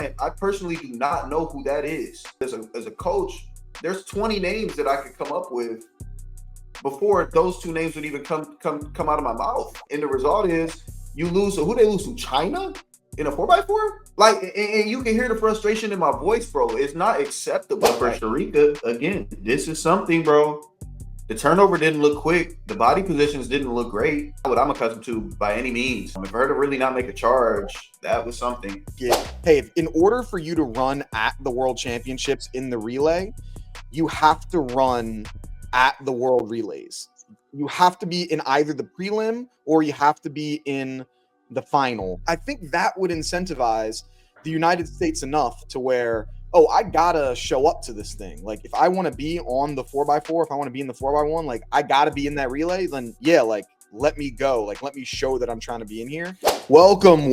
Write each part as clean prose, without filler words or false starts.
I personally do not know who that is. As a coach, there's 20 names that I could come up with before those two names would even come out of my mouth. And the result is you lose. So who they lose to? China in a 4x4? Like, and you can hear the frustration in my voice, bro. It's not acceptable for Shericka. Again, this is something, bro. The turnover didn't look quick. The body positions didn't look great. What I'm accustomed to by any means. For her to really not make a charge, that was something. Yeah. Hey, in order for you to run at the World Championships in the relay, you have to run at the World Relays. You have to be in either the prelim or you have to be in the final. I think that would incentivize the United States enough to where, oh, I gotta show up to this thing. Like, if I want to be on the 4x4, if I want to be in the 4x1, like, I gotta be in that relay, then yeah, like, let me go. Like, let me show that I'm trying to be in here. Welcome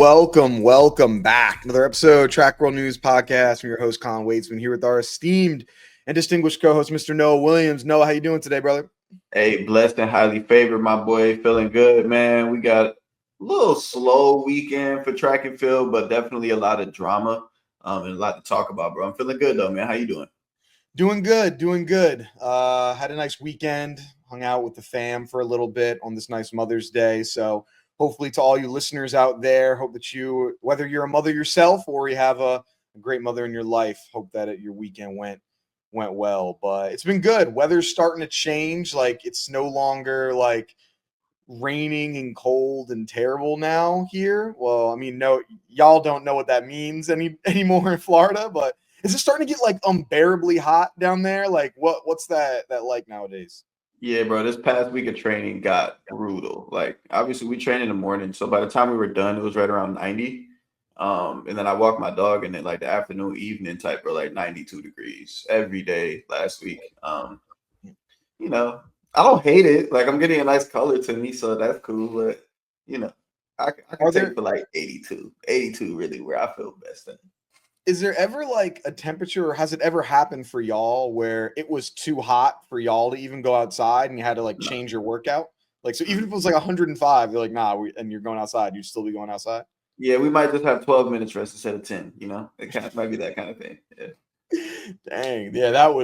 back. Another episode, Track World News Podcast. I'm your host, Colin Waitsman, here with our esteemed and distinguished co-host, Mr. Noah Williams. Noah, how you doing today, brother? Hey, blessed and highly favored, my boy. Feeling good, man. We got a little slow weekend for track and field, but definitely a lot of drama and a lot to talk about, bro. I'm feeling good, though, man. How you doing? Doing good. Had a nice weekend. Hung out with the fam for a little bit on this nice Mother's Day. So hopefully to all you listeners out there, hope that you, whether you're a mother yourself or you have a great mother in your life, hope that your weekend went well. But it's been good. Weather's starting to change. Like, it's no longer like raining and cold and terrible now here. Well, I mean, no, y'all don't know what that means anymore in Florida, but is it starting to get like unbearably hot down there? Like, what's that like nowadays? Yeah, bro. This past week of training got brutal. Like, obviously, we train in the morning, so by the time we were done, it was right around 90. And then I walked my dog, and then like the afternoon, evening type were like 92 degrees every day last week. You know, I don't hate it. Like, I'm getting a nice color to me, so that's cool. But I can take for like 82. 82 really where I feel best in. Is there ever like a temperature, or has it ever happened for y'all where it was too hot for y'all to even go outside and you had to like change your workout? Like, so even if it was like 105, you're like, nah, and you're going outside, you'd still be going outside? Yeah, we might just have 12 minutes rest instead of 10, It kind of might be that kind of thing. Yeah. Dang. Yeah, that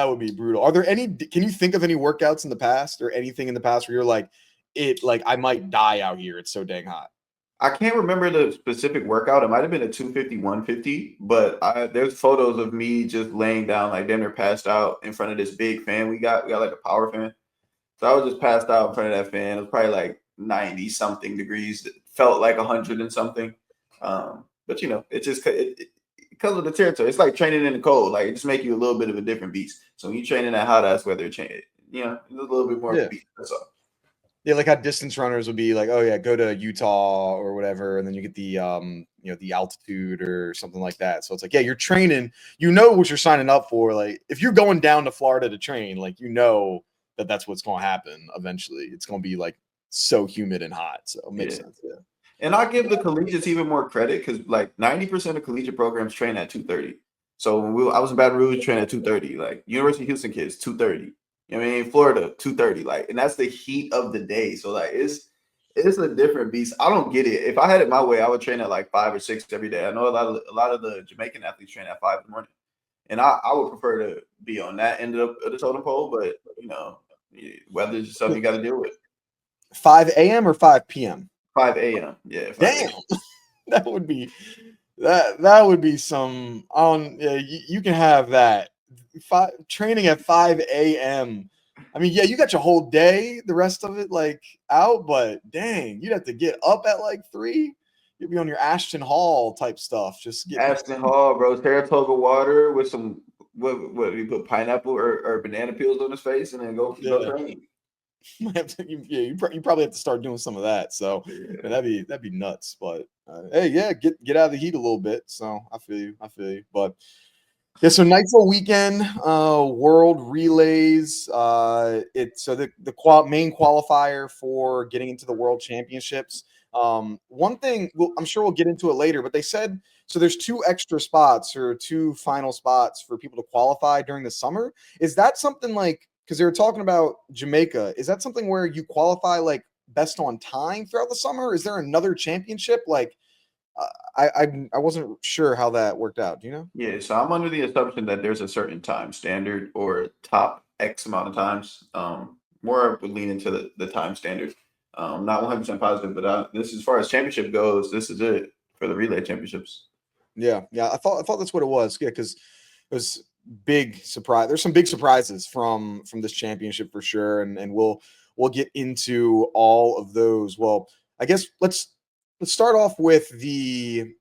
would be brutal. Are there can you think of any workouts in the past or anything in the past where you're like, I might die out here, it's so dang hot? I can't remember the specific workout. It might have been a 250, 150, but there's photos of me just laying down, like damn near passed out in front of this big fan we got. We got like a power fan. So I was just passed out in front of that fan. It was probably like 90 something degrees. It felt like 100 and something. But it just because of the territory. It's like training in the cold. Like, it just make you a little bit of a different beast. So when you train in that hot ass weather, it's a little bit more of a beast. That's all. Yeah, like how distance runners would be like, oh yeah, go to Utah or whatever, and then you get the the altitude or something like that. So it's like, yeah, you're training, you know what you're signing up for. Like, if you're going down to Florida to train, like, that's what's going to happen eventually. It's going to be like so humid and hot. So it makes sense. Yeah. And I give the collegiates even more credit because like 90% of collegiate programs train at 2:30. So when I was in Baton Rouge, train at 2:30. Like, University of Houston kids, 2:30. Florida, 2:30. Like, and that's the heat of the day. So like, it's a different beast. I don't get it. If I had it my way, I would train at like 5 or 6 every day. I know a lot of the Jamaican athletes train at 5 in the morning, and I would prefer to be on that end of the totem pole. But weather is something you got to deal with. 5 a.m. or 5 p.m. 5 a.m. Yeah. Damn, that would be some on. Yeah, you can have that. Training at 5 a.m. I mean, yeah, you got your whole day, the rest of it like out, but dang, you'd have to get up at like 3. You'd be on your Ashton Hall type stuff. Just get Ashton Hall, bro. Saratoga water with some what you put pineapple or banana peels on his face and then go training. You probably have to start doing some of that. So yeah, that'd be nuts. But hey, yeah, get out of the heat a little bit. So I feel you. But yeah, so Nitro weekend, World Relays. It's so the main qualifier for getting into the World Championships. One thing, I'm sure we'll get into it later, but they said so there's 2 extra spots or 2 final spots for people to qualify during the summer. Is that something like, because they were talking about Jamaica, is that something where you qualify like best on time throughout the summer? Is there another championship? Like, I wasn't sure how that worked out. Do you know? Yeah, so I'm under the assumption that there's a certain time standard or top X amount of times. More I would lean into the time standard. Not 100% positive, but this as far as championship goes, this is it for the relay championships. Yeah, yeah. I thought that's what it was. Yeah, because it was big surprise. There's some big surprises from this championship for sure, and we'll get into all of those. Well, I guess let's start off with the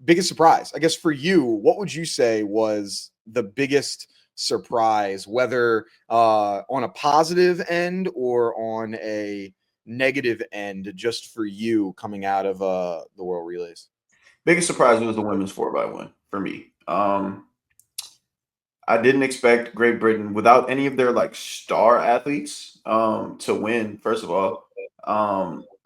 biggest surprise. I guess for you, what would you say was the biggest surprise, whether on a positive end or on a negative end, just for you coming out of the World Relays? Biggest surprise was the women's 4x1 for me. I didn't expect Great Britain without any of their like star athletes to win. First of all,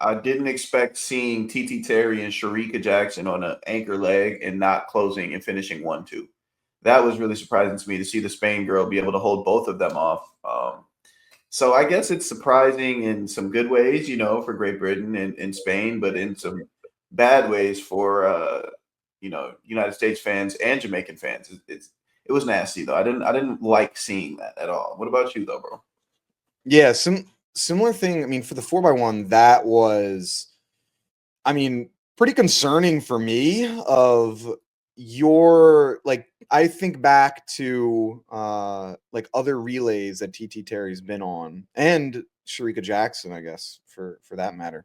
I didn't expect seeing TT Terry and Shericka Jackson on an anchor leg and not closing and finishing 1-2. That was really surprising to me to see the Spain girl be able to hold both of them off. So I guess it's surprising in some good ways, for Great Britain and Spain, but in some bad ways for United States fans and Jamaican fans. It was nasty though. I didn't like seeing that at all. What about you though, bro? Yeah, similar thing. I mean, for the 4x1, that was, I mean, pretty concerning for me. I think back to like other relays that TT Terry's been on, and Shericka Jackson, I guess, for that matter,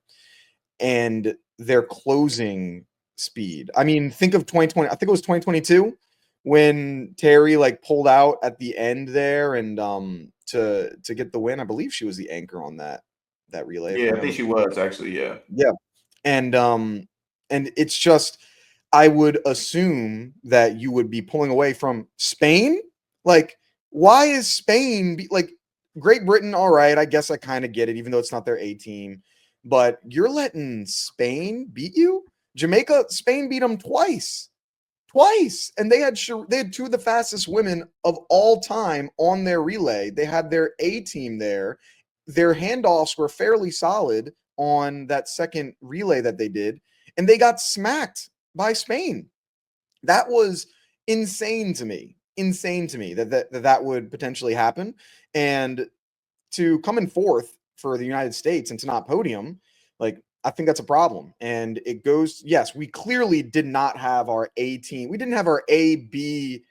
and their closing speed. I mean, think of 2020. I think it was 2022 when Terry like pulled out at the end there and to get the win. I believe she was the anchor on that relay, if I Yeah, I think remember. she was actually. Yeah. Yeah. And it's just, I would assume that you would be pulling away from Spain. Like, why is Spain like Great Britain? All right, I guess I kind of get it, even though it's not their A team. But you're letting Spain beat you? Jamaica, Spain beat them twice, and they had two of the fastest women of all time on their relay. They had their A team there. Their handoffs were fairly solid on that second relay that they did, and they got smacked by Spain. That was insane to me. Insane to me that would potentially happen, and to come in fourth for the United States and to not podium, like, I think that's a problem. And it goes, yes, we clearly did not have our A team. We didn't have our A, B,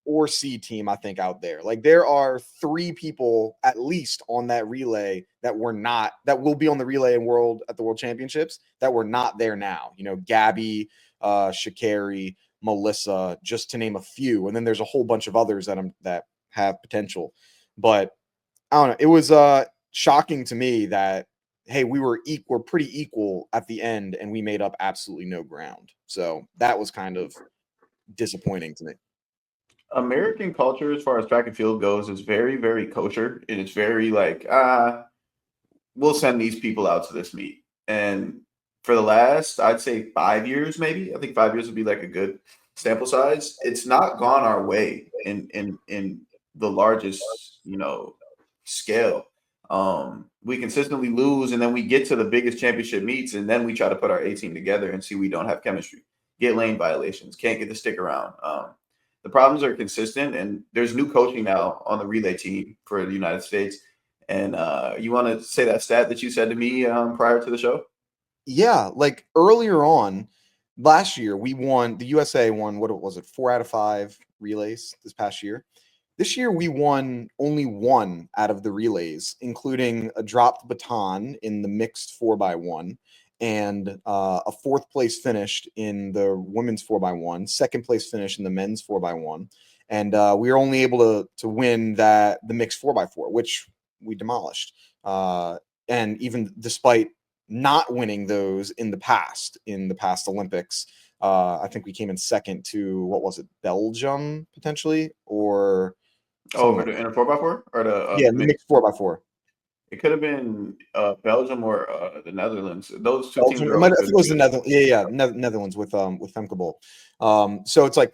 or C team, I think, out there. Like, there are three people at least on that relay that will be on the relay and at the World Championships that were not there now. Gabby, Sha'Carri, Melissa, just to name a few. And then there's a whole bunch of others that have potential. But I don't know. It was shocking to me that, hey, we're pretty equal at the end, and we made up absolutely no ground. So that was kind of disappointing to me. American culture, as far as track and field goes, is very, very kosher, and it's very like, we'll send these people out to this meet. And for the last, I'd say 5 years, maybe, I think 5 years would be like a good sample size. It's not gone our way in the largest, scale. We consistently lose, and then we get to the biggest championship meets, and then we try to put our A team together and see we don't have chemistry, get lane violations, can't get the stick around. The problems are consistent, and there's new coaching now on the relay team for the United States. And you want to say that stat that you said to me prior to the show? Yeah, like earlier on last year, the USA won, what was it, 4 out of 5 relays this past year. This year, we won only 1 out of the relays, including a dropped baton in the mixed 4x1 and a 4th place finished in the women's 4x1, 2nd place finish in the men's 4x1. And we were only able to win the mixed 4x4, which we demolished. And even despite not winning those in the past Olympics, I think we came in second to, what was it, Belgium potentially, or Oh, in a 4x4 or the mixed 4x4. It could have been Belgium or the Netherlands. Those two teams Belgium. are I always think it was the good. Netherlands. Yeah, Netherlands with Femke Bol. So it's like,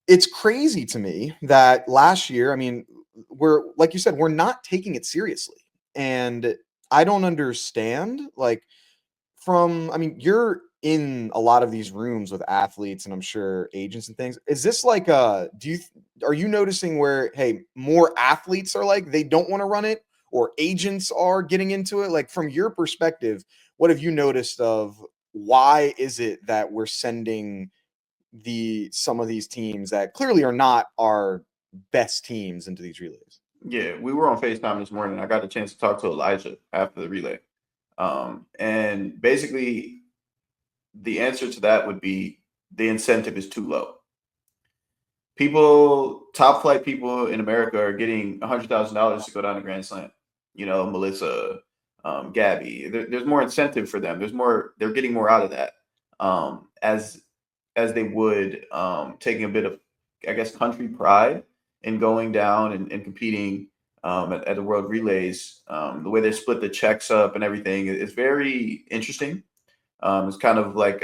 it's crazy to me that last year, I mean, we're, like you said, we're not taking it seriously, and I don't understand. Like, I mean, you're in a lot of these rooms with athletes and I'm sure agents and things. Is this like are you noticing where, hey, more athletes are like they don't want to run it, or agents are getting into it? Like from your perspective, what have you noticed of why is it that we're sending some of these teams that clearly are not our best teams into these relays? Yeah, we were on FaceTime this morning. I got a chance to talk to Elijah after the relay. And basically the answer to that would be the incentive is too low. Top flight people in America are getting $100,000 to go down to Grand Slam. You know, Melissa, Gabby. There's more incentive for them. They're getting more out of that. As they would taking a bit of, I guess, country pride in going down and competing at the World Relays. The way they split the checks up and everything is very interesting. It's kind of like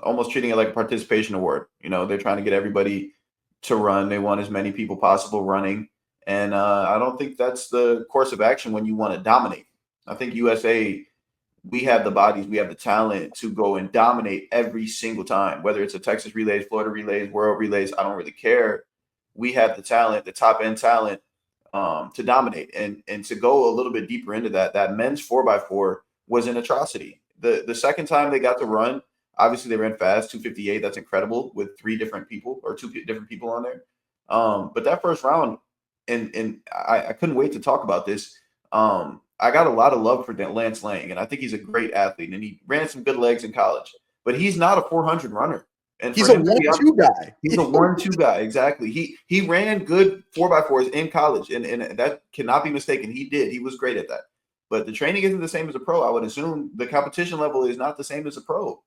almost treating it like a participation award. You know, they're trying to get everybody to run. They want as many people possible running. And I don't think that's the course of action when you want to dominate. I think USA, we have the bodies, we have the talent to go and dominate every single time, whether it's a Texas relays, Florida relays, world relays, I don't really care. We have the talent, the top end talent to dominate. And to go a little bit deeper into that men's 4x4 was an atrocity. The second time they got to run, obviously they ran fast, 2:58. That's incredible with two different people on there. But that first round, and I couldn't wait to talk about this. I got a lot of love for Lance Lang, and I think he's a great athlete, and he ran some good legs in college. But he's not a 400 runner. And he's a 1-2 guy. He's a 1-2 guy, exactly. He ran good 4x4s in college, and that cannot be mistaken. He did. He was great at that. But the training isn't the same as a pro. I would assume the competition level is not the same as a pro.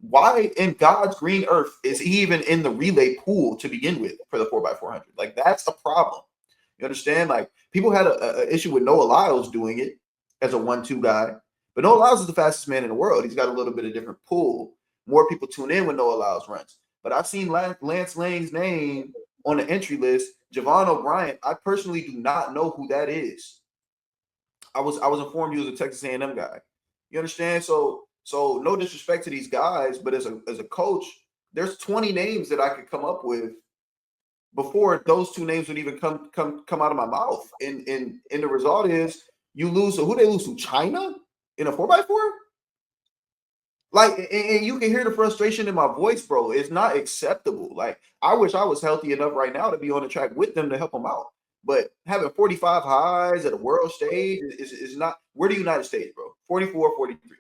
Why in God's green earth is he even in the relay pool to begin with for the 4x400? Like, that's a problem. You understand? Like, people had an issue with Noah Lyles doing it as a 1-2 guy. But Noah Lyles is the fastest man in the world. He's got a little bit of different pull. More people tune in when Noah Lyles runs. But I've seen Lance Lang's name on the entry list. Javon O'Brien, I personally do not know who that is. I was informed he was a Texas A&M guy. You understand? So no disrespect to these guys, but as a coach, there's 20 names that I could come up with before those two names would even come out of my mouth. And the result is you lose. So who they lose to? China in a 4x4? Like, and you can hear the frustration in my voice, bro. It's not acceptable. Like, I wish I was healthy enough right now to be on the track with them to help them out. But having 45 highs at a world stage is not. We're the United States, bro. 44, 43.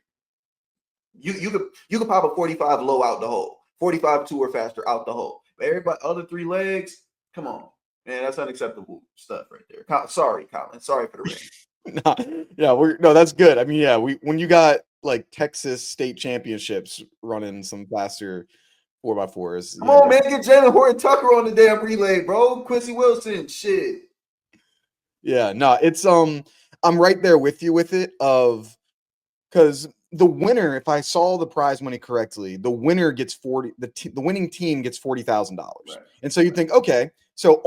You could pop a 45 low out the hole, 45 2 or faster out the hole. But everybody, other three legs, come on, man, that's unacceptable stuff right there. Sorry, Colin. Sorry for the rain. That's good. I mean, when you got like Texas state championships running some faster 4x4s. Come on, man, get Jalen Horton Tucker on the damn relay, bro. Quincy Wilson, shit. Yeah, no, it's I'm right there with you with it because the winner, if I saw the prize money correctly, the winner gets the winning team gets $40,000. Right. And so you think, okay, so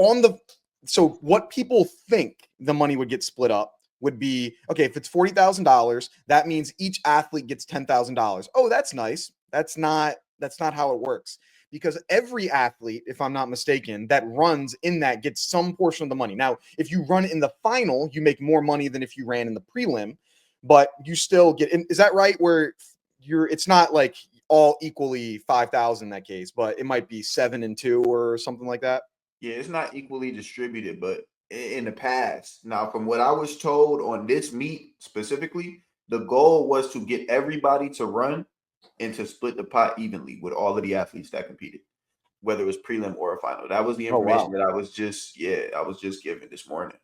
what people think the money would get split up would be, okay, if it's $40,000, that means each athlete gets $10,000. Oh, that's nice. That's not how it works. Because every athlete, if I'm not mistaken, that runs in that gets some portion of the money. Now, if you run in the final, you make more money than if you ran in the prelim, but you still get. Is that right? Where it's not like all equally 5,000 in that case, but it might be 7 and 2 or something like that. Yeah, it's not equally distributed, but in the past, now from what I was told on this meet specifically, the goal was to get everybody to run and to split the pot evenly with all of the athletes that competed, whether it was prelim or a final. That was the information that I was just given this morning.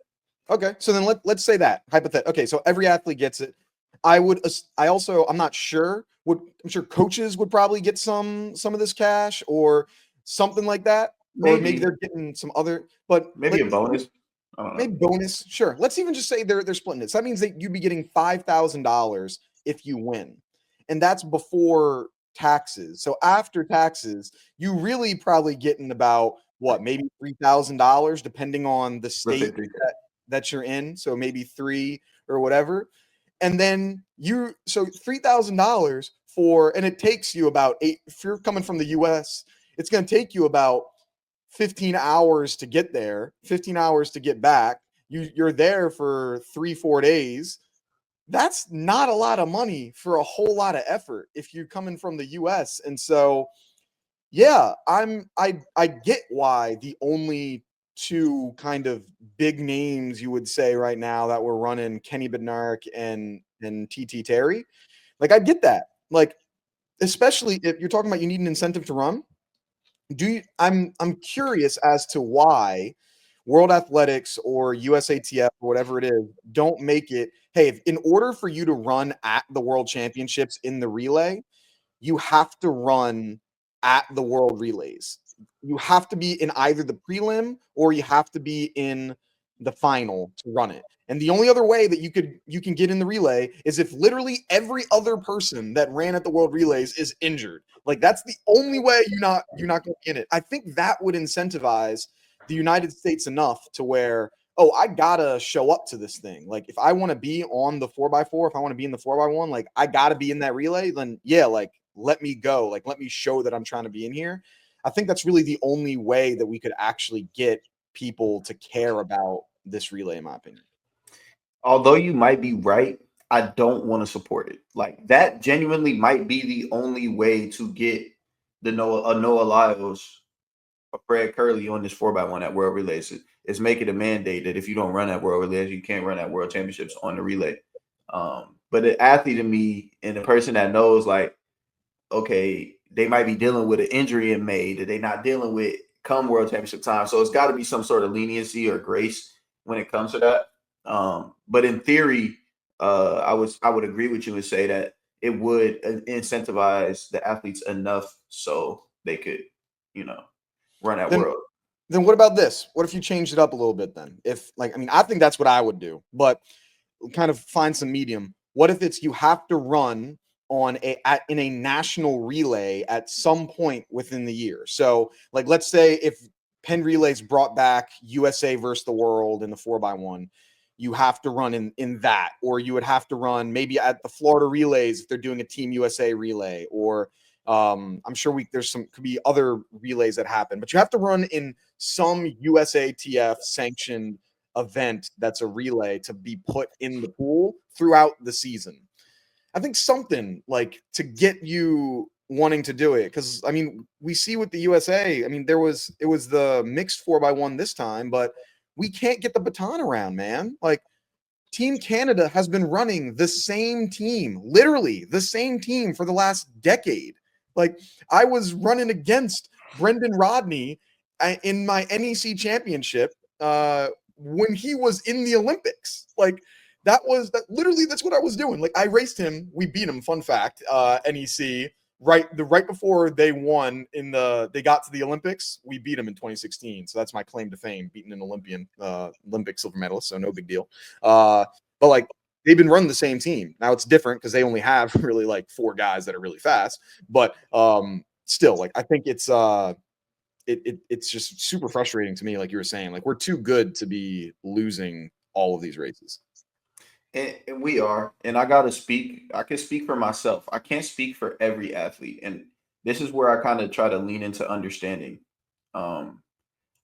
Okay, so then let's say that hypothetical. Okay, so every athlete gets it. I'm not sure. I'm sure coaches would probably get some of this cash or something like that. Maybe. Or maybe they're getting some other, but maybe a bonus. I don't know. Maybe bonus. Sure. Let's even just say they're splitting it. So that means that you'd be getting $5,000 if you win. And that's before taxes. So after taxes, you really probably getting about maybe $3,000 depending on the state that you're in. So maybe 3 or whatever. And then so $3,000 and it takes you about if you're coming from the US, it's going to take you about 15 hours to get there, 15 hours to get back. You're there for 3-4 days. That's not a lot of money for a whole lot of effort if you're coming from the US. And so, yeah, I get why the only two kind of big names you would say right now that we're running, Kenny Bednarik and TT Terry. Like, I get that. Like, especially if you're talking about you need an incentive to run. I'm curious as to why World Athletics or USATF or whatever it is don't make it, hey, in order for you to run at the World Championships in the relay, you have to run at the World Relays. You have to be in either the prelim or you have to be in the final to run it. And the only other way that you can get in the relay is if literally every other person that ran at the World Relays is injured. Like, that's the only way you're not going to get it. I think that would incentivize the United States enough to where, oh, I gotta show up to this thing. Like, if I want to be on the 4x4, if I want to be in the 4x1, like, I gotta be in that relay. Then yeah, like, let me go. Like, let me show that I'm trying to be in here. I think that's really the only way that we could actually get people to care about this relay, in my opinion. Although you might be right, I don't want to support it. Like, that genuinely might be the only way to get the Noah Lyles, a Fred Curley on this 4x1 at World Relays. Is make it a mandate that if you don't run at World Relays, you can't run at World Championships on the relay. But the athlete in me and the person that knows, like, okay, they might be dealing with an injury in May that they're not dealing with come World Championship time. So it's got to be some sort of leniency or grace when it comes to that. But in theory, I would agree with you and say that it would incentivize the athletes enough so they could, run at World. Then what about this? What if you changed it up a little bit then? If, like, I mean, I think that's what I would do, but kind of find some medium. What if it's you have to run in a national relay at some point within the year? So, like, let's say if Penn Relays brought back USA versus the world in the 4x1, you have to run in that, or you would have to run maybe at the Florida Relays if they're doing a Team USA relay, or I'm sure there's could be other relays that happen, but you have to run in some USATF sanctioned event that's a relay to be put in the pool throughout the season. I think something like to get you wanting to do it, because I mean, we see with the USA, I mean, it was the mixed 4x1 this time, but we can't get the baton around, man. Like, Team Canada has been running the same team, literally the same team for the last decade. Like, I was running against Brendan Rodney in my NEC championship when he was in the Olympics. Like, literally that's what I was doing. Like, I raced him. We beat him. Fun fact, NEC right before they won they got to the Olympics. We beat them in 2016. So that's my claim to fame, beating an Olympic silver medalist. So no big deal. But like, they've been running the same team. Now it's different because they only have really like 4 guys that are really fast. But still, like, I think it's just super frustrating to me. Like you were saying, like, we're too good to be losing all of these races. And we are. And I can speak for myself. I can't speak for every athlete. And this is where I kind of try to lean into understanding. I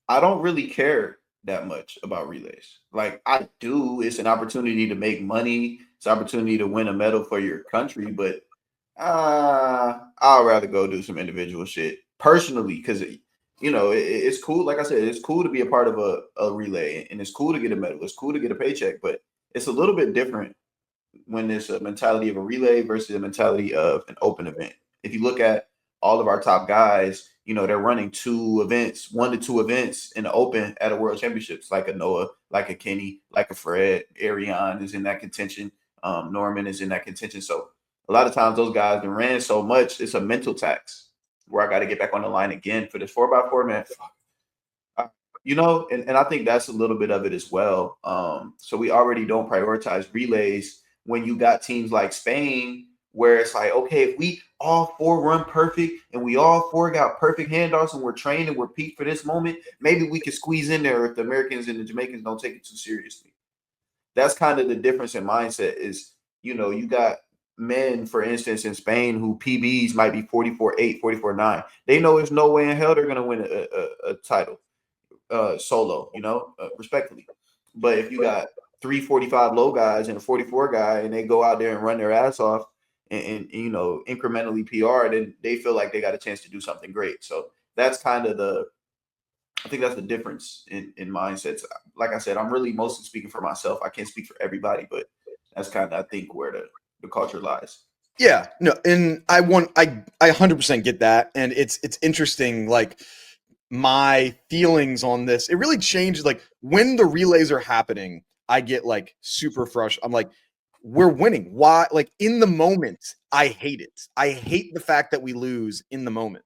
don't really care that much about relays. Like, I do. It's an opportunity to make money. It's an opportunity to win a medal for your country. But I'd rather go do some individual shit personally, because it's cool. Like I said, it's cool to be a part of a relay, and it's cool to get a medal. It's cool to get a paycheck, but it's a little bit different when there's a mentality of a relay versus a mentality of an open event. If you look at all of our top guys, they're running 1 to 2 events in the open at a World Championships, like a Noah, like a Kenny, like a Fred. Ariane is in that contention. Norman is in that contention. So a lot of times those guys have ran so much, it's a mental tax where I got to get back on the line again for this 4x4, man. And I think that's a little bit of it as well. So we already don't prioritize relays when you got teams like Spain, where it's like, okay, if we all 4 run perfect and we all 4 got perfect handoffs and we're trained and we're peaked for this moment, maybe we can squeeze in there if the Americans and the Jamaicans don't take it too seriously. That's kind of the difference in mindset is, you got men, for instance, in Spain who PBs might be 44.8, 44.9. They know there's no way in hell they're going to win a title solo, respectfully. But if you got 345 low guys and a 44 guy and they go out there and run their ass off and incrementally PR, then they feel like they got a chance to do something great. So that's kind of I think that's the difference in mindsets. Like I said, I'm really mostly speaking for myself. I can't speak for everybody, but that's kind of, I think, where the culture lies. Yeah, no, and I 100% get that, and it's interesting. Like, my feelings on this, it really changes. Like, when the relays are happening, I get like super frustrated. I'm like, we're winning. Why? Like, in the moment, I hate it. I hate the fact that we lose in the moment.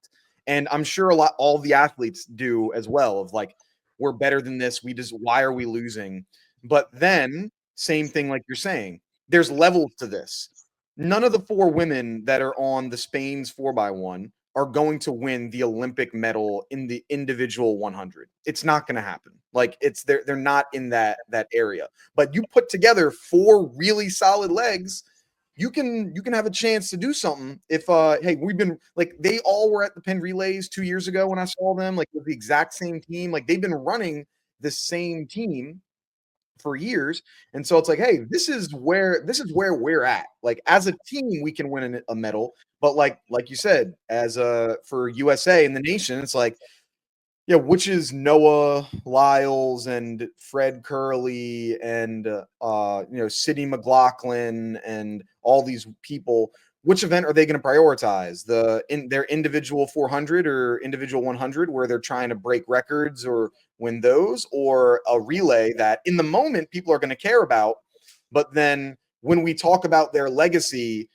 And I'm sure all the athletes do as well, of like, we're better than this. Why are we losing? But then, same thing, like you're saying, there's levels to this. None of the 4 women that are on the Spain's 4x1 are going to win the Olympic medal in the individual 100. It's not going to happen. Like, they're not in that area. But you put together 4 really solid legs, you can have a chance to do something. If hey, we've been like, they all were at the Penn Relays 2 years ago when I saw them, like, with the exact same team. Like, they've been running the same team for years. And so it's like, hey, this is where we're at. Like, as a team, we can win a medal. But like you said, as for USA and the nation, it's like, yeah, which is Noah Lyles and Fred Curley and Sidney McLaughlin and all these people. Which event are they going to prioritize? Their individual 400 or individual 100, where they're trying to break records or win those, or a relay that in the moment people are going to care about, but then when we talk about their legacy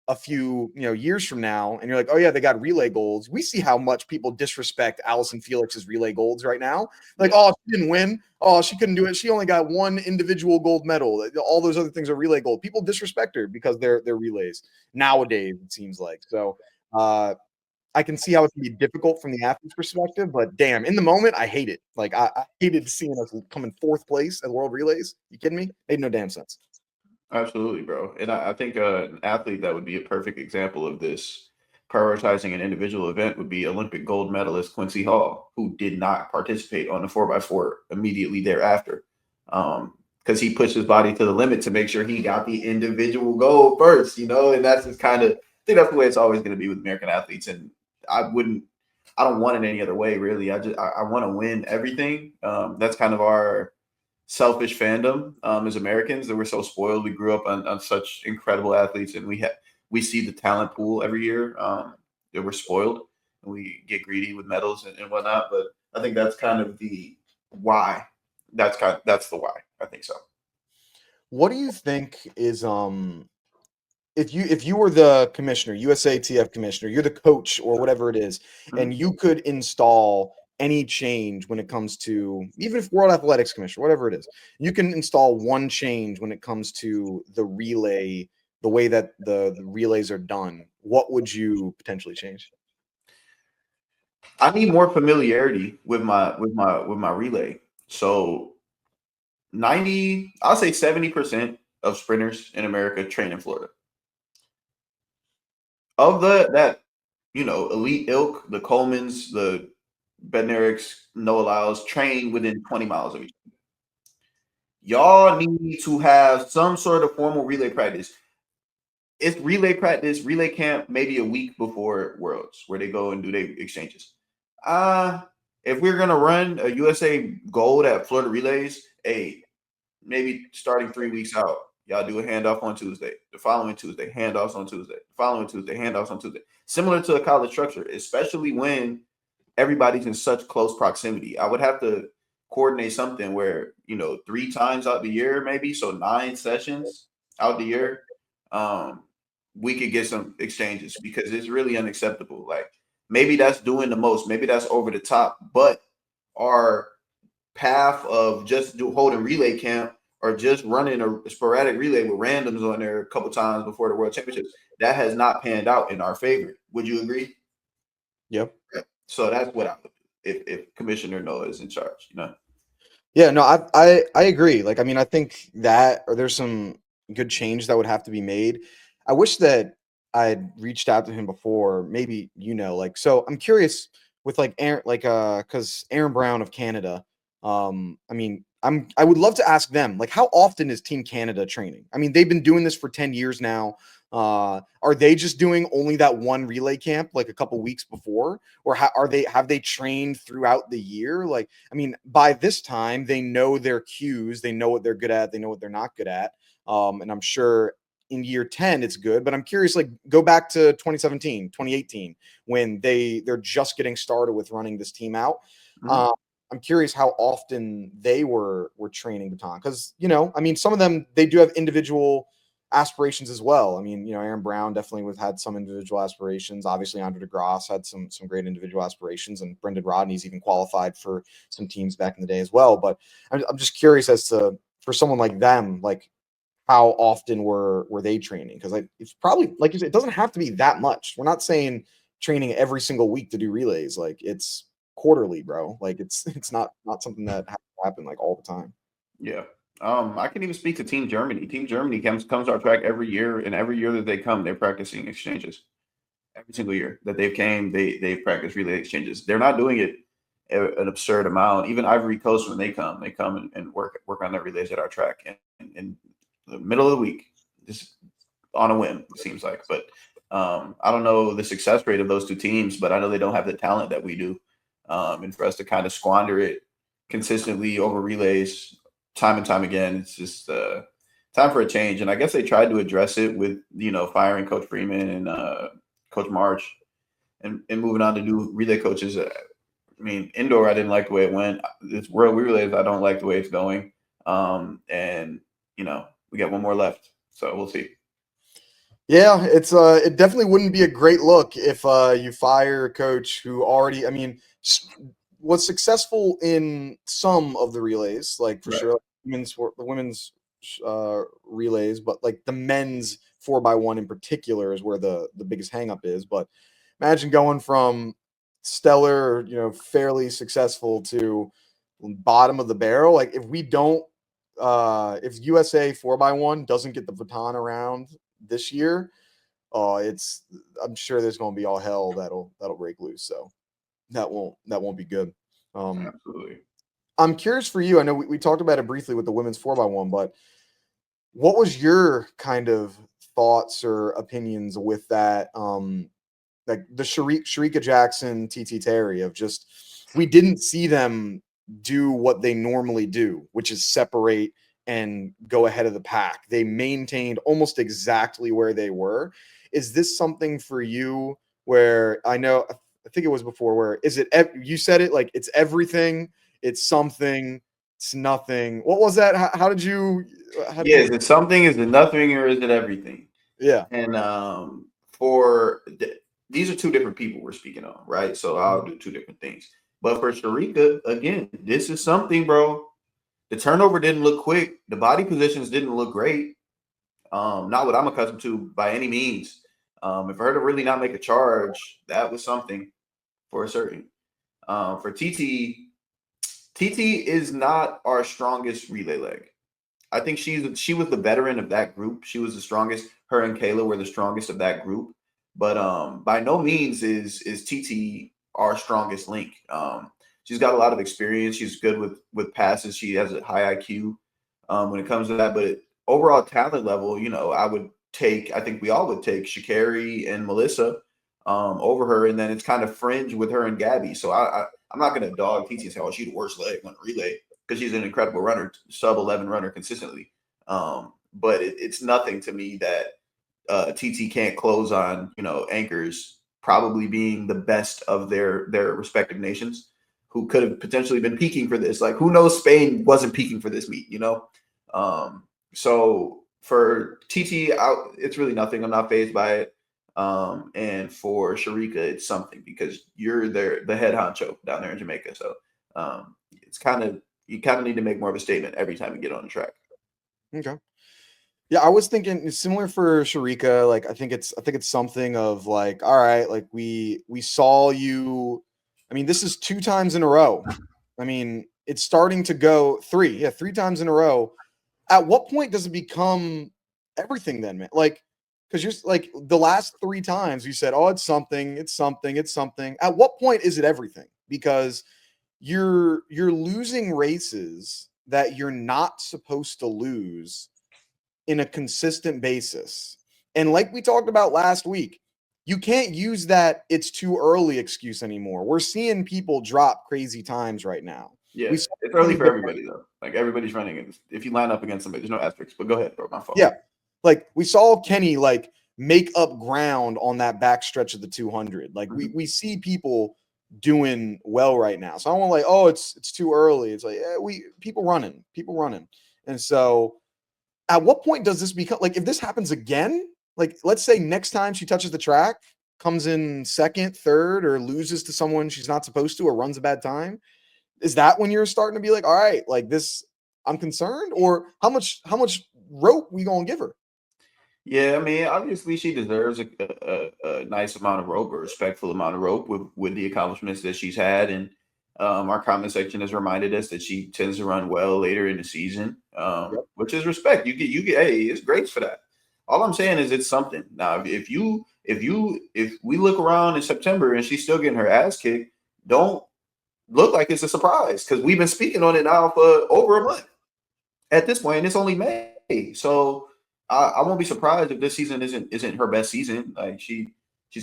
a few years from now, and you're like, oh yeah, they got relay golds. We see how much people disrespect Allison Felix's relay golds right now. Like, oh, she didn't win. Oh, she couldn't do it. She only got 1 individual gold medal. All those other things are relay gold. People disrespect her because they're relays nowadays, it seems like. So I can see how it can be difficult from the athlete's perspective, but damn, in the moment, I hate it. Like, I hated seeing us come in 4th place at World Relays. You kidding me? Made no damn sense. Absolutely, bro. And I think an athlete that would be a perfect example of this, prioritizing an individual event, would be Olympic gold medalist Quincy Hall, who did not participate on the 4x4 immediately thereafter. Because he pushed his body to the limit to make sure he got the individual gold first, and that's just kind of, I think that's the way it's always going to be with American athletes. And I don't want it any other way, really. I want to win everything. That's kind of our selfish fandom as Americans, that we're so spoiled. We grew up on such incredible athletes, and we see the talent pool every year. That we're spoiled and we get greedy with medals and whatnot. But I think that's kind of the why. That's the why. I think so. What do you think is if you were the commissioner, USATF commissioner, you're the coach or whatever it is, and you could install any change when it comes to, even if World Athletics Commissioner, whatever it is, you can install one change when it comes to the relay, the way that the relays are done, what would you potentially change? I need more familiarity with my relay. So I'll say 70% of sprinters in America train in Florida. Of that elite ilk, the Colemans, the Bednaric's, Noah Lyles, train within 20 miles of each other. Y'all need to have some sort of formal relay practice. It's relay practice, relay camp, maybe a week before Worlds, where they go and do their exchanges. If we're gonna run a USA Gold at Florida Relays, maybe starting 3 weeks out, y'all do a handoff on Tuesday. The following Tuesday, handoffs on Tuesday. The following Tuesday, handoffs on Tuesday. Similar to a college structure, especially when everybody's in such close proximity. I would have to coordinate something where 3 times out the year, maybe, so 9 sessions out the year, we could get some exchanges, because it's really unacceptable. Like, maybe that's doing the most, maybe that's over the top, but our path of just holding relay camp or just running a sporadic relay with randoms on there a couple times before the World Championships, that has not panned out in our favor. Would you agree? Yep. So that's what I would do if Commissioner Noah is in charge. Yeah, no, I agree. Like, I mean, I think that, or there's some good change that would have to be made. I wish that I had reached out to him before. Maybe like, so I'm curious with like Aaron, like because Aaron Brown of Canada. I mean, I would love to ask them like, how often is Team Canada training? I mean, they've been doing this for 10 years now. Are they just doing only that one relay camp like a couple weeks before, or have they trained throughout the year? Like, I mean, by this time they know their cues, they know what they're good at, they know what they're not good at. And I'm sure in year 10 it's good, but I'm curious, like, go back to 2017, 2018, when they're just getting started with running this team out. Mhm. I'm curious how often they were training baton, because I mean, some of them, they do have individual aspirations as well. I mean, Aaron Brown definitely had some individual aspirations. Obviously, Andre DeGrasse had some great individual aspirations, and Brendan Rodney's even qualified for some teams back in the day as well. But I'm just curious as to, for someone like them, like, how often were they training? Because like, it's probably, like you said, it doesn't have to be that much. We're not saying training every single week to do relays. Like, it's quarterly, bro. Like, it's not something that has to happen like all the time. Yeah. I can even speak to Team Germany. Team Germany comes to our track every year, and every year that they come, they're practicing exchanges. Every single year that they've came, they've practiced relay exchanges. They're not doing it an absurd amount. Even Ivory Coast, when they come and work on their relays at our track in the middle of the week, just on a whim, it seems like. But I don't know the success rate of those two teams, but I know they don't have the talent that we do. And for us to kind of squander it consistently over relays time and time again, it's just time for a change. And I guess they tried to address it with, firing Coach Freeman and Coach March and moving on to new relay coaches. I mean, indoor, I didn't like the way it went. This world relays, I don't like the way it's going. And, we got one more left. So we'll see. Yeah, it definitely wouldn't be a great look if you fire a coach who already, I mean, was successful in some of the relays, like for Right. sure, the women's relays, but like the men's 4x1 in particular is where the biggest hangup is. But imagine going from stellar, fairly successful to bottom of the barrel. Like, if USA 4x1 doesn't get the baton around this year, I'm sure there's going to be all hell that'll break loose. So that won't be good. Absolutely. I'm curious for you. I know we talked about it briefly with the women's 4x1, but what was your kind of thoughts or opinions with that? Like the Shericka Jackson, TT Terry, of just, we didn't see them do what they normally do, which is separate and go ahead of the pack. They maintained almost exactly where they were. Is this something for you where, I think it was before, where is it, you said it like it's everything, it's something, it's nothing. What was that? How did you, Yeah, is it something? Is it nothing? Or is it everything? yeah. And for these are two different people we're speaking on, right? So I'll do two different things. But for Shericka, again, this is something, bro. The turnover didn't look quick. The body positions didn't look great. Not what I'm accustomed to by any means. And for her to really not make a charge, that was something for certain. For TT is not our strongest relay leg. I think she was the veteran of that group. She was the strongest. Her and Kayla were the strongest of that group. But by no means is TT our strongest link. She's got a lot of experience. She's good with passes. She has a high IQ when it comes to that. But overall talent level, I think we all would take Sha'Carri and Melissa over her, and then it's kind of fringe with her and Gabby. So I'm not going to dog TT and say, oh, she's the worst leg on a relay, because she's an incredible runner, sub 11 runner consistently. But it's nothing to me that TT can't close on, anchors probably being the best of their respective nations, who could have potentially been peaking for this. Like, who knows, Spain wasn't peaking for this meet, So for TT, it's really nothing. I'm not fazed by it. And for Shericka, it's something, because you're the head honcho down there in Jamaica. So it's you kind of need to make more of a statement every time you get on the track. Okay. Yeah, I was thinking similar for Shericka. Like, I think it's something of like, all right, like we saw you. I mean, this is 2 times in a row. I mean, it's starting to go 3. Yeah, 3 times in a row. At what point does it become everything then, man? Like, Because you're like the last 3 times you said, "Oh, it's something, it's something, it's something." At what point is it everything? Because you're losing races that you're not supposed to lose in a consistent basis. And like we talked about last week, you can't use that "it's too early" excuse anymore. We're seeing people drop crazy times right now. Yeah, We saw it's early Kenny for Barron. everybody though. Like everybody's running against. If you line up against somebody, there's no asterisks. But go ahead, bro. My fault. Yeah. Like we saw Kenny like make up ground on that back stretch of the 200. Like we see people doing well right now. So I don't want like, oh, it's too early. It's like people running. And so at what point does this become like if this happens again? Like let's say next time she touches the track, comes in second, third, or loses to someone she's not supposed to, or runs a bad time. Is that when you're starting to be like, all right, like this, I'm concerned? Or how much rope we gonna give her? Yeah, I mean, obviously she deserves a nice amount of rope, a respectful amount of rope with the accomplishments that she's had. And our comment section has reminded us that she tends to run well later in the season, Yep. which is respect. You get, hey, it's grace for that. All I'm saying is it's something. Now, if we look around in September and she's still getting her ass kicked, don't look like it's a surprise because we've been speaking on it now for over a month. At this point, and it's only May, so I won't be surprised if this season isn't her best season. Like she's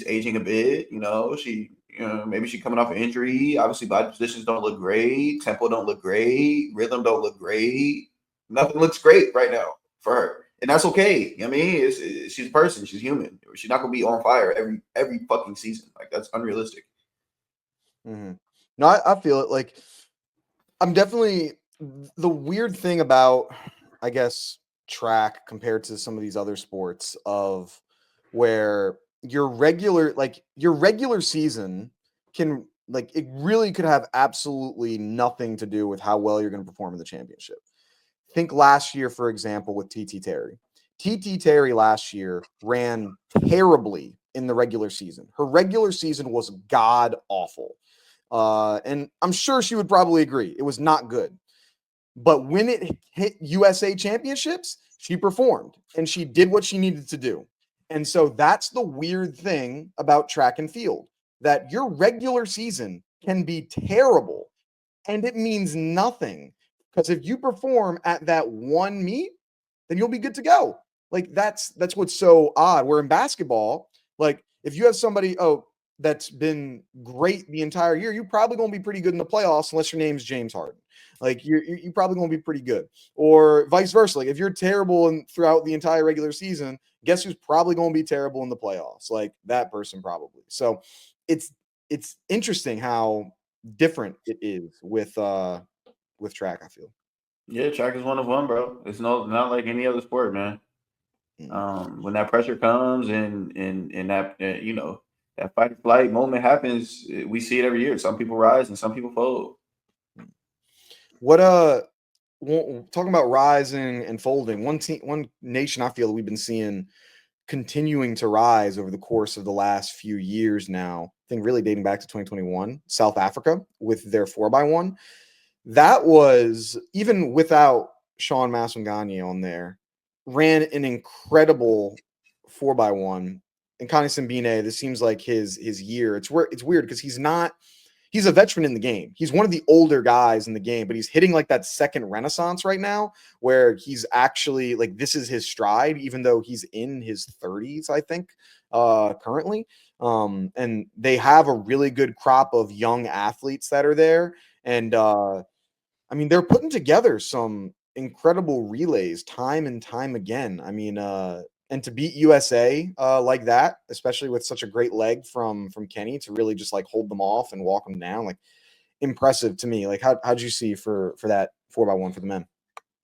aging a bit, maybe she's coming off an injury. Obviously, body positions don't look great, tempo don't look great, rhythm don't look great. Nothing looks great right now for her, and that's okay. I mean, she's a person, she's human. She's not gonna be on fire every fucking season. Like that's unrealistic. Mm-hmm. No, I feel it. Like I'm definitely the weird thing about, I guess, track compared to some of these other sports of where your regular season can like it really could have absolutely nothing to do with how well you're going to perform in the championship. Think last year, for example, with TT Terry. TT Terry last year ran terribly in the regular season. Her regular season was god awful. And I'm sure she would probably agree. It was not good. But when it hit USA championships, she performed and she did what she needed to do. And so that's the weird thing about track and field, that your regular season can be terrible and it means nothing. Because if you perform at that one meet, then you'll be good to go. Like that's what's so odd. Where in basketball, like if you have somebody, that's been great the entire year, you're probably going to be pretty good in the playoffs unless your name's James Harden. Like you're probably going to be pretty good, or vice versa. Like if you're terrible and throughout the entire regular season, guess who's probably going to be terrible in the playoffs? Like that person probably. So it's interesting how different it is with track. I feel. Yeah, track is one of one, bro. It's not like any other sport, man. Mm. When that pressure comes and that that fight or flight moment happens, we see it every year. Some people rise and some people fold. What talking about rising and folding, one nation I feel that we've been seeing continuing to rise over the course of the last few years now, I think really dating back to 2021, South Africa with their 4x1. That was, even without Sean Maswanganyi on there, ran an incredible 4x1. And Connie Simbine, this seems like his year. It's weird because he's a veteran in the game. He's one of the older guys in the game, but he's hitting like that second renaissance right now where he's actually like, this is his stride, even though he's in his 30s, I think, currently. And they have a really good crop of young athletes that are there. And I mean, they're putting together some incredible relays time and time again. I mean, and to beat USA like that, especially with such a great leg from Kenny to really just like hold them off and walk them down, like impressive to me. Like how'd you see for that 4x1 for the men?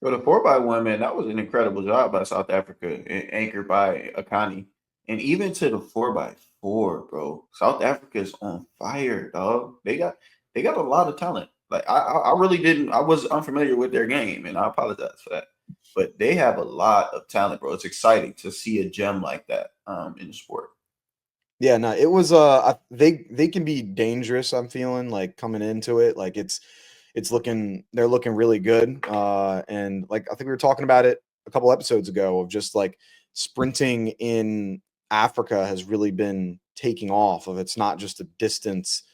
For the 4x1, man, that was an incredible job by South Africa, anchored by Akani. And even to the 4x4, bro, South Africa's on fire, dog. They got a lot of talent. Like I really didn't. I was unfamiliar with their game, and I apologize for that. But they have a lot of talent, bro. It's exciting to see a gem like that in the sport. Yeah, no, it was they can be dangerous, I'm feeling like coming into it. Like they're looking really good. And like I think we were talking about it a couple episodes ago of just like sprinting in Africa has really been taking off. It's not just a distance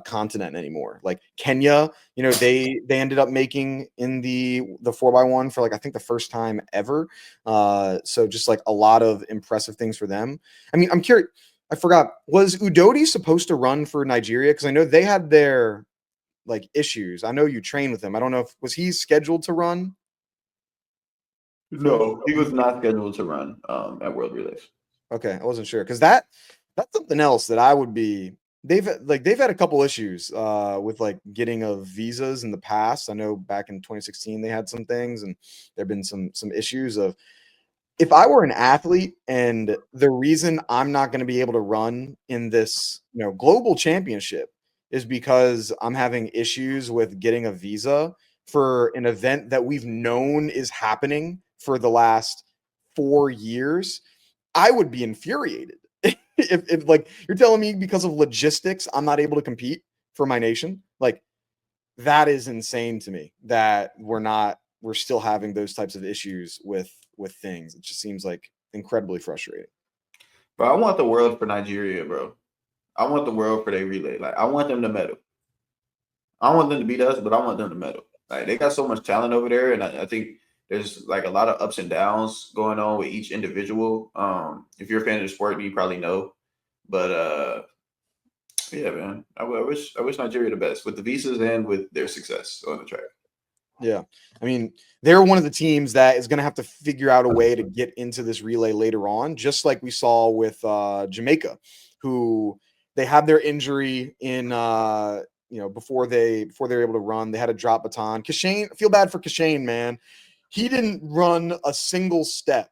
continent anymore. Like Kenya, they ended up making in the 4x1 for, like, I think the first time ever. So just like a lot of impressive things for them. I mean, I'm curious. I forgot, was Udodi supposed to run for Nigeria? Because I know they had their like issues. I know you train with him. I don't know if was he scheduled to run? No, he was not scheduled to run at World Relays. Okay, I wasn't sure because that's something else that I would be. They've had a couple issues with like getting of visas in the past. I know back in 2016 they had some things, and there've been some issues of, if I were an athlete and the reason I'm not going to be able to run in this, global championship is because I'm having issues with getting a visa for an event that we've known is happening for the last 4 years, I would be infuriated. if like you're telling me because of logistics I'm not able to compete for my nation, like that is insane to me that we're still having those types of issues with things. It just seems like incredibly frustrating. Bro, I want the world for Nigeria, bro. I want the world for their relay. Like, I want them to medal. I don't want them to beat us, but I want them to medal. Like, they got so much talent over there, and I think there's like a lot of ups and downs going on with each individual. If you're a fan of the sport, you probably know. But yeah, man, I wish Nigeria the best with the visas and with their success on the track. Yeah. I mean, they're one of the teams that is going to have to figure out a way to get into this relay later on, just like we saw with Jamaica, who they had their injury in before they were able to run. They had a drop baton. Kishane, feel bad for Kishane, man. He didn't run a single step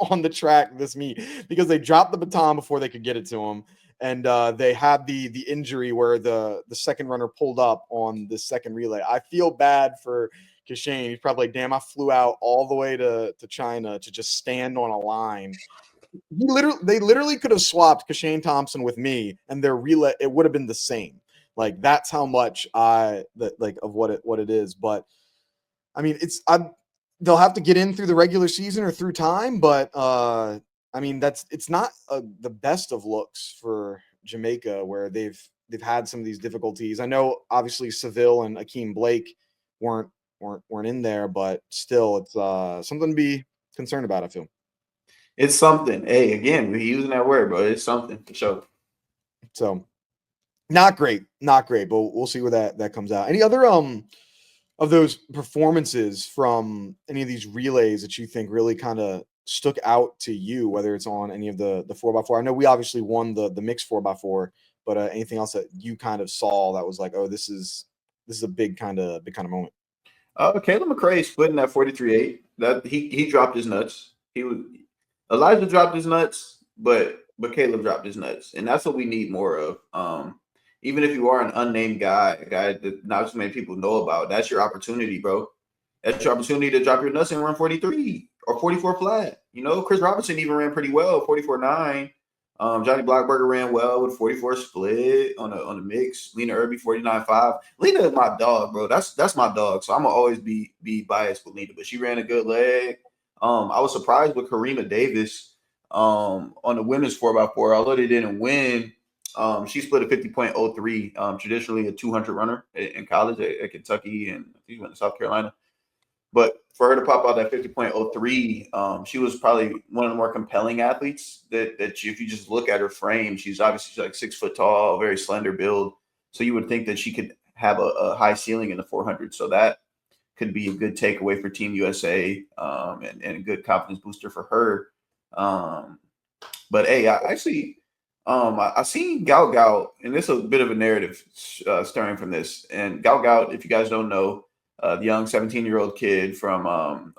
on the track this meet because they dropped the baton before they could get it to him. And they had the injury where the second runner pulled up on the second relay. I feel bad for Kishane. He's probably like, damn, I flew out all the way to China to just stand on a line. They literally could have swapped Kishane Thompson with me, and their relay, it would have been the same. Like, that's how much of what it is. But I mean, they'll have to get in through the regular season or through time, but I mean, it's not the best of looks for Jamaica, where they've had some of these difficulties. I know obviously Seville and Akeem Blake weren't in there, but still, it's something to be concerned about, I feel. It's something. Hey, again, we're using that word, bro. It's something for sure. So not great, but we'll see where that comes out. Any other of those performances from any of these relays that you think really kind of stuck out to you, whether it's on any of the 4x4? I know we obviously won the mixed 4x4, but anything else that you kind of saw that was like, oh, this is a big kind of moment? Caleb McRae splitting that 43.8. That he dropped his nuts. Elijah dropped his nuts, but Caleb dropped his nuts, and that's what we need more of. Even if you are an unnamed guy, a guy that not so many people know about, that's your opportunity, bro. That's your opportunity to drop your nuts and run 43 or 44 flat. Chris Robinson even ran pretty well, 44.9. Johnny Blockberger ran well with 44 split on a mix. Lena Irby 49.5. Lena is my dog, bro. That's my dog. So I'm gonna always be biased with Lena, but she ran a good leg. I was surprised with Karima Davis on the women's 4x4, although they didn't win. She split a 50.03, traditionally a 200 runner in college at Kentucky, and she went to South Carolina. But for her to pop out that 50.03, she was probably one of the more compelling athletes that if you just look at her frame, she's obviously like 6 foot tall, very slender build. So you would think that she could have a high ceiling in the 400. So that could be a good takeaway for Team USA and a good confidence booster for her. But hey, I seen Gout Gout, and this is a bit of a narrative stirring from this. And Gout Gout, if you guys don't know, the young 17-year-old kid from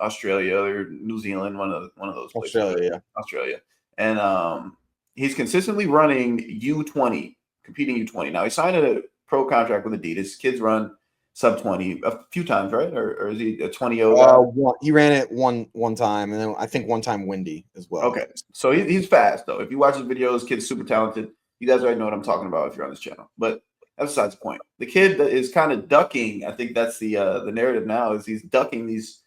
Australia or New Zealand, one of those places. Australia. And he's consistently running U20, competing U20. Now, he signed a pro contract with Adidas. Kids run sub 20 a few times, right? Or is he a 20-0 he ran it one time, and then I think one time windy as well. Okay. So he's fast, though. If you watch his videos, kid's super talented. You guys already know what I'm talking about if you're on this channel. But that's besides the point. The kid that is kind of ducking, I think that's the narrative now, is he's ducking these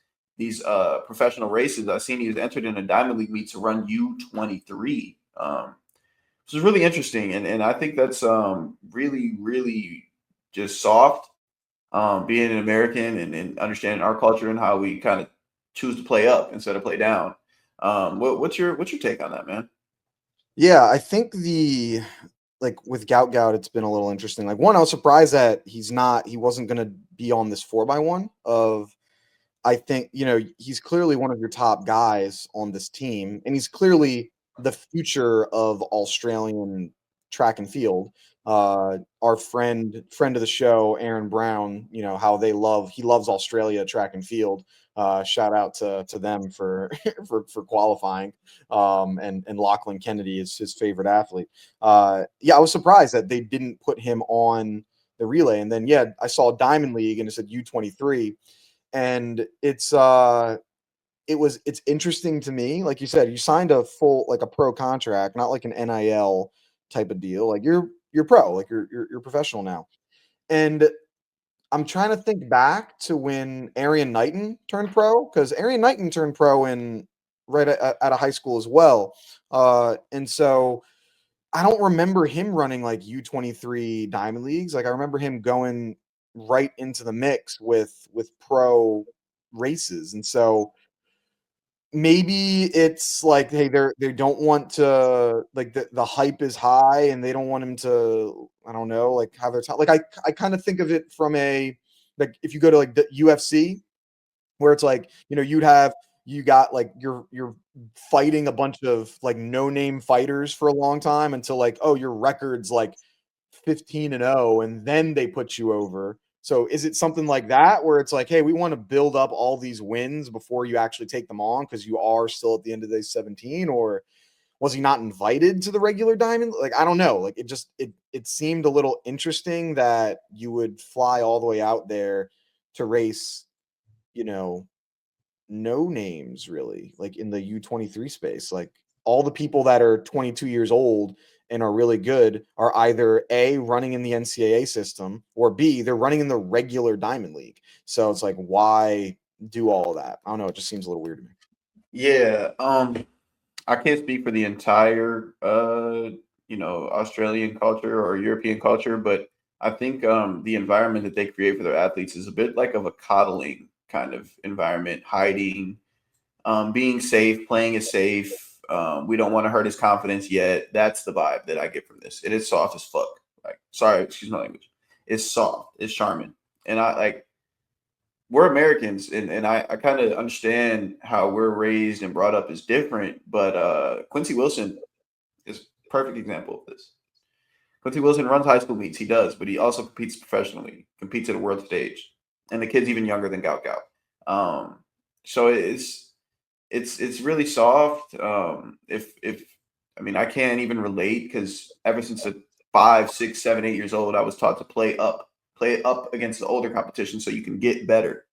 professional races. I seen he was entered in a Diamond League meet to run U23. So it's really interesting, and I think that's really really just soft. Being an American and understanding our culture and how we kind of choose to play up instead of play down. What's your take on that, man? Yeah, I think like with Gout Gout, it's been a little interesting. Like one, I was surprised that he wasn't gonna be on this 4x1 of I think, he's clearly one of your top guys on this team, and he's clearly the future of Australian track and field. Our friend of the show, Aaron Brown, how he loves Australia track and field. Shout out to them for for qualifying. And Lachlan Kennedy is his favorite athlete. Yeah, I was surprised that they didn't put him on the relay. And then I saw Diamond League and it said U23, and it's interesting to me. Like you said, you signed a pro contract, not like an NIL type of deal. Like you're pro, like you're professional now. And I'm trying to think back to when Arian Knighton turned pro, because Arian Knighton turned pro in right at a high school as well. And so I don't remember him running like U23 Diamond Leagues. Like I remember him going right into the mix with pro races. And so maybe it's like, hey, they don't want to, like, the hype is high and they don't want him to, I don't know, like have their time. Like I kind of think of it from like if you go to like the UFC, where it's like, you got like you're fighting a bunch of like no name fighters for a long time until like, oh, your record's like 15-0, and then they put you over. So is it something like that where it's like, hey, we want to build up all these wins before you actually take them on because you are still at the end of the day 17? Or was he not invited to the regular Diamond? Like, I don't know. Like it seemed a little interesting that you would fly all the way out there to race, no names really, like in the U23 space. Like all the people that are 22 years old and are really good are either A, running in the NCAA system, or B, they're running in the regular Diamond League. So it's like, why do all of that? I don't know. It just seems a little weird to me. Yeah, I can't speak for the entire Australian culture or European culture, but I think the environment that they create for their athletes is a bit like of a coddling kind of environment, hiding, being safe, playing it safe. We don't want to hurt his confidence yet. That's the vibe that I get from this. It is soft as fuck. Like, sorry, excuse my language. It's soft. It's charming, and I like. We're Americans, and I kind of understand how we're raised and brought up is different. But Quincy Wilson is a perfect example of this. Quincy Wilson runs high school meets. He does, but he also competes professionally, competes at a world stage, and the kid's even younger than Gout Gout. So it's really soft. If I mean, I can't even relate because ever since 5, 6, 7, 8 years old, I was taught to play up against the older competition so you can get better.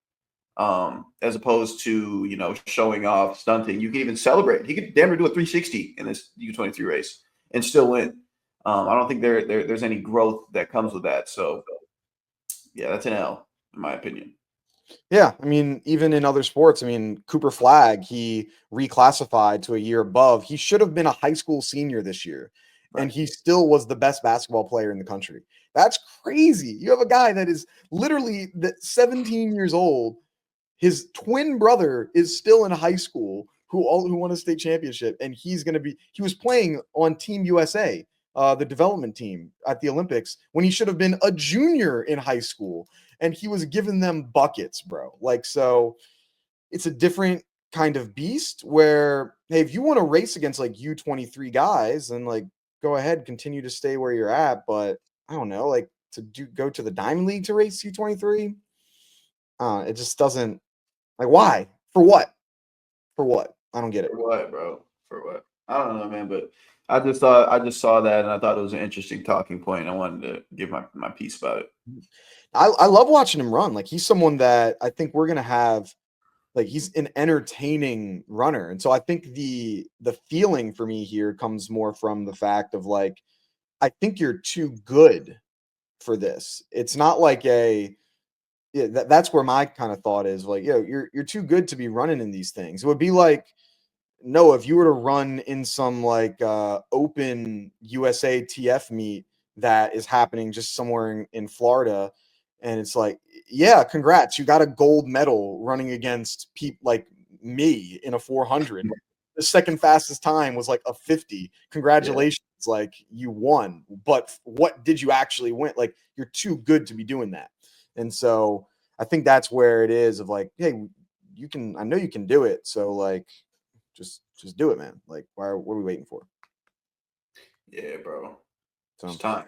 As opposed to showing off, stunting. You can even celebrate. He could damn near do a 360 in this U23 race and still win. I don't think there's any growth that comes with that. So yeah, that's an L in my opinion. Yeah, I mean, even in other sports, I mean, Cooper Flag, he reclassified to a year above. He should have been a high school senior this year, and Right. he still was the best basketball player in the country. That's crazy. You have a guy that is literally 17 years old. His twin brother is still in high school who won a state championship, and he was playing on Team USA, the development team at the Olympics, when he should have been a junior in high school, and he was giving them buckets, bro. Like, so it's a different kind of beast where, hey, if you want to race against like U23 guys, then like go ahead, continue to stay where you're at. But I don't know, like go to the Diamond League to race U23. It just doesn't, like, why? For what? For what? I don't get it. For what, bro? For what? I don't know, man. But I just saw that and I thought it was an interesting talking point. I wanted to give my piece about it. I love watching him run. Like he's someone that I think we're gonna have. Like he's an entertaining runner, and so I think the feeling for me here comes more from the fact of like, I think you're too good for this. It's not like yeah, that's where my kind of thought is like, yo, you're too good to be running in these things. It would be like, no, if you were to run in some like open USA TF meet that is happening just somewhere in Florida, and it's like, yeah, congrats, you got a gold medal running against people like me in a 400. The second fastest time was like a 50. Congratulations, like you won. But what did you actually win? Like you're too good to be doing that. And so I think that's where it is of like, hey, you can, I know you can do it. So like just do it, man. Like what are we waiting for? Yeah, bro. So It's time.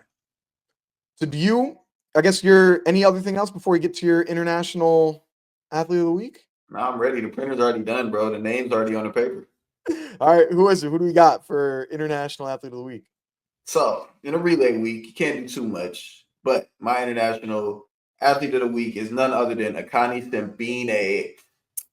So do you, I guess you're, any other thing else before we get to your international athlete of the week? Now I'm ready. The printer's already done, bro. The name's already on the paper. All right, who is it? Who do we got for international athlete of the week? So in a relay week, you can't do too much. But my international athlete of the week is none other than Akani Simbine.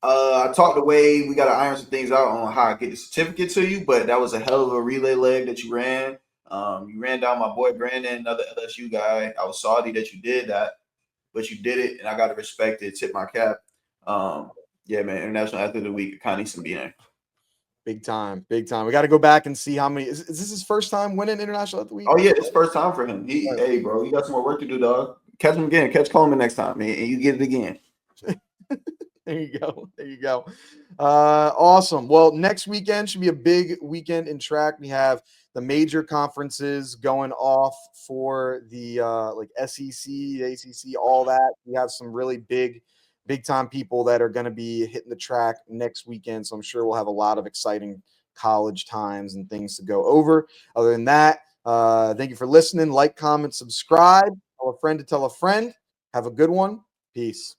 I talked away. We got to iron some things out on how I get the certificate to you, but that was a hell of a relay leg that you ran. You ran down my boy Brandon, another LSU guy. I was salty that you did that, but you did it, and I got to respect it. Tip my cap. Yeah, man. International Athlete of the Week, Akani Simbine. Big time, big time. We got to go back and see how many. Is this his first time winning international athlete of the week? Oh yeah, it's first time for him. Hey, bro, you got some more work to do, dog. Catch him again. Catch Coleman next time, man, and you get it again. There you go. There you go. Awesome. Well, next weekend should be a big weekend in track. We have the major conferences going off for the like SEC, ACC, all that. We have some really big time people that are going to be hitting the track next weekend. So I'm sure we'll have a lot of exciting college times and things to go over. Other than that, thank you for listening. Like, comment, subscribe. Tell a friend to tell a friend. Have a good one. Peace.